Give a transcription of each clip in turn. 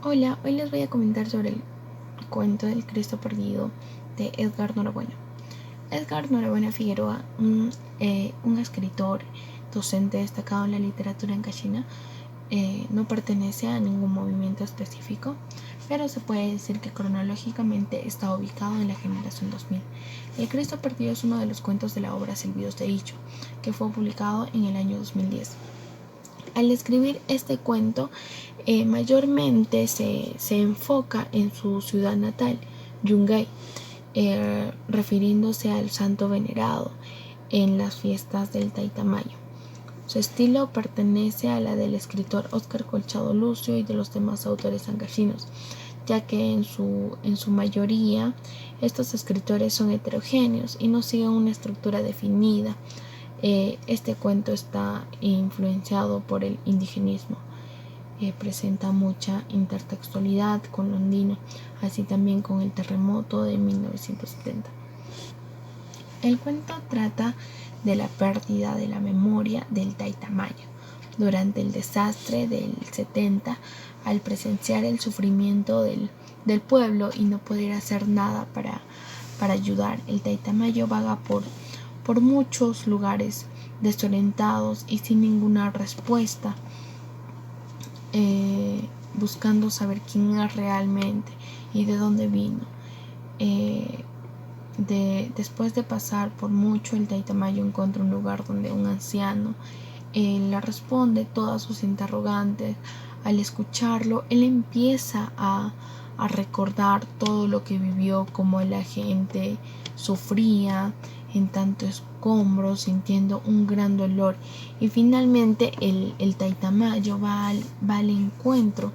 Hola, hoy les voy a comentar sobre el cuento del Cristo Perdido de Edgar Norabuena. Edgar Norabuena Figueroa, un escritor, docente destacado en la literatura encachina, no pertenece a ningún movimiento específico, pero se puede decir que cronológicamente está ubicado en la generación 2000. El Cristo Perdido es uno de los cuentos de la obra Silbidos de Hicho, que fue publicado en el año 2010. Al escribir este cuento, mayormente se enfoca en su ciudad natal, Yungay, refiriéndose al santo venerado en las fiestas del Taitamayo. Su estilo pertenece a la del escritor Óscar Colchado Lucio y de los demás autores ancachinos, ya que en su mayoría estos escritores son heterogéneos y no siguen una estructura definida. Este cuento está influenciado por el indigenismo. Presenta mucha intertextualidad con lo andino, así también con el terremoto de 1970. El cuento trata de la pérdida de la memoria del Taitamayo durante el desastre del 70, al presenciar el sufrimiento del pueblo y no poder hacer nada para ayudar. El Taitamayo vaga por muchos lugares desorientados y sin ninguna respuesta, buscando saber quién es realmente y de dónde vino. Después de pasar por mucho, el Taitamayo encuentra un lugar donde un anciano le responde todas sus interrogantes. Al escucharlo, él empieza a recordar todo lo que vivió, cómo la gente sufría en tanto escombro, sintiendo un gran dolor, y finalmente el Taitamayo va al encuentro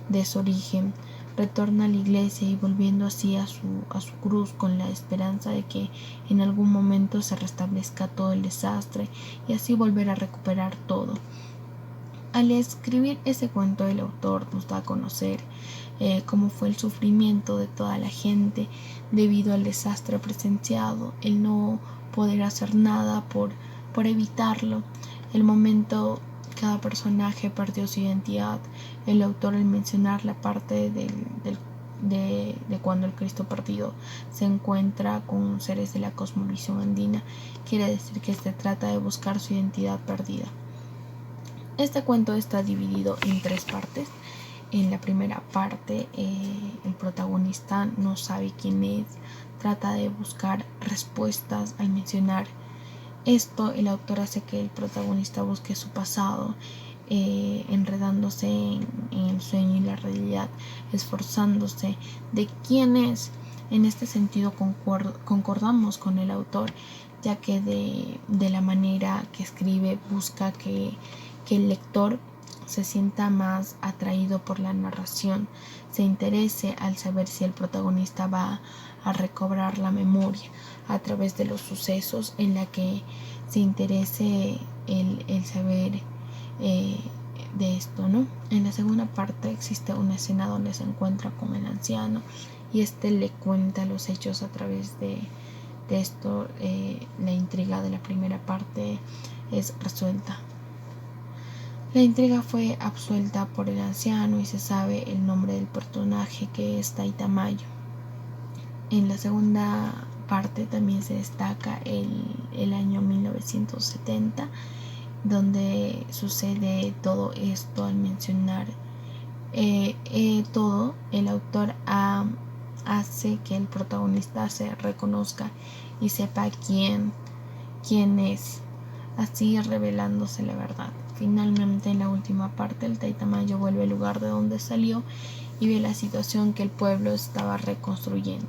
de su origen, retorna a la iglesia y volviendo así a su cruz con la esperanza de que en algún momento se restablezca todo el desastre y así volver a recuperar todo. Al escribir ese cuento, el autor nos da a conocer cómo fue el sufrimiento de toda la gente debido al desastre presenciado, el no poder hacer nada por evitarlo, el momento cada personaje perdió su identidad. El autor, al mencionar la parte de cuando el Cristo Perdido se encuentra con seres de la cosmovisión andina, quiere decir que se trata de buscar su identidad perdida. Este cuento está dividido en 3 partes. En la primera parte, el protagonista no sabe quién es, trata de buscar respuestas. Al mencionar esto, el autor hace que el protagonista busque su pasado, enredándose en el sueño y la realidad, esforzándose de quién es. En este sentido concordamos con el autor, ya que de la manera que escribe busca que el lector se sienta más atraído por la narración, se interese al saber si el protagonista va a recobrar la memoria a través de los sucesos, en la que se interese el saber de esto, ¿no? En la segunda parte existe una escena donde se encuentra con el anciano y le cuenta los hechos a través de esto. La intriga de la primera parte es resuelta. La intriga fue absuelta por el anciano y se sabe el nombre del personaje, que es Taitamayo. En la segunda parte también se destaca el año 1970, donde sucede todo esto. Al mencionar todo, el autor hace que el protagonista se reconozca y sepa quién es, así revelándose la verdad. Finalmente, en la última parte, el Taitamayo vuelve al lugar de donde salió y ve la situación que el pueblo estaba reconstruyendo.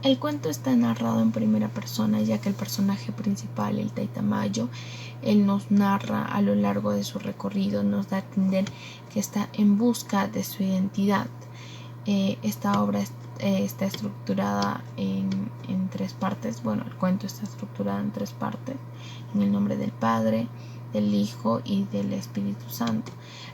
El cuento está narrado en primera persona, ya que el personaje principal, el Taitamayo, él nos narra a lo largo de su recorrido, nos da a entender que está en busca de su identidad. Esta obra está estructurada en 3 partes. Bueno, el cuento está estructurado en 3 partes, en el nombre del Padre, del Hijo y del Espíritu Santo.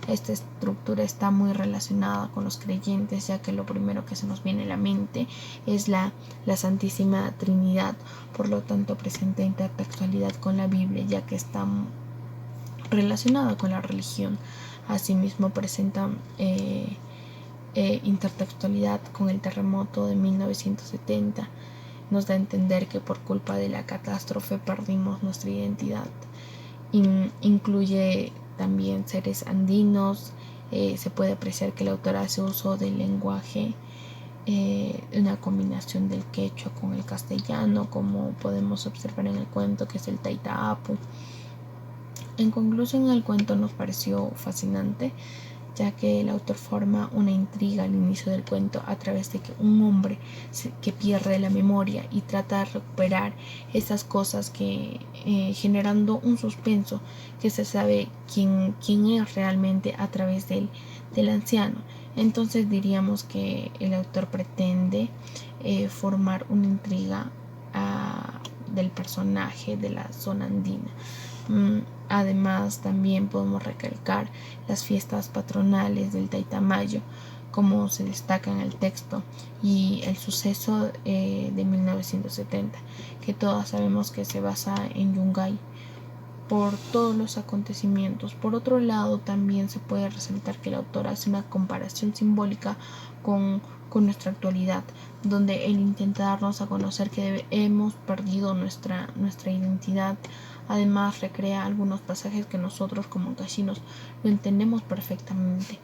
Esta estructura está muy relacionada con los creyentes, ya que lo primero que se nos viene a la mente es la Santísima Trinidad. Por lo tanto, presenta intertextualidad con la Biblia, ya que está relacionada con la religión. Asimismo presenta intertextualidad con el terremoto de 1970. Nos da a entender que por culpa de la catástrofe perdimos nuestra identidad. Incluye también seres andinos. Se puede apreciar que el autor hace uso del lenguaje, una combinación del quechua con el castellano, como podemos observar en el cuento, que es el Taita Apu. En conclusión, el cuento nos pareció fascinante, ya que el autor forma una intriga al inicio del cuento a través de que un hombre que pierde la memoria y trata de recuperar esas cosas, que generando un suspenso, que se sabe quién es realmente a través del anciano. Entonces diríamos que el autor pretende formar una intriga del personaje de la zona andina. Además, también podemos recalcar las fiestas patronales del Taitamayo, como se destaca en el texto, y el suceso de 1970, que todos sabemos que se basa en Yungay por todos los acontecimientos. Por otro lado, también se puede resaltar que el autor hace una comparación simbólica con nuestra actualidad, donde él intenta darnos a conocer que hemos perdido nuestra identidad. Además, recrea algunos pasajes que nosotros como cachinos lo entendemos perfectamente.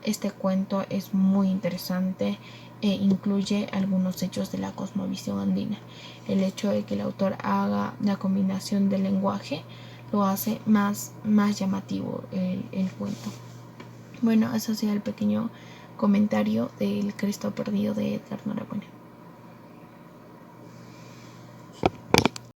Este cuento es muy interesante e incluye algunos hechos de la cosmovisión andina. El hecho de que el autor haga la combinación del lenguaje lo hace más llamativo el cuento. Bueno, eso ha sido el pequeño comentario del Cristo Perdido de Edgar Norabuena.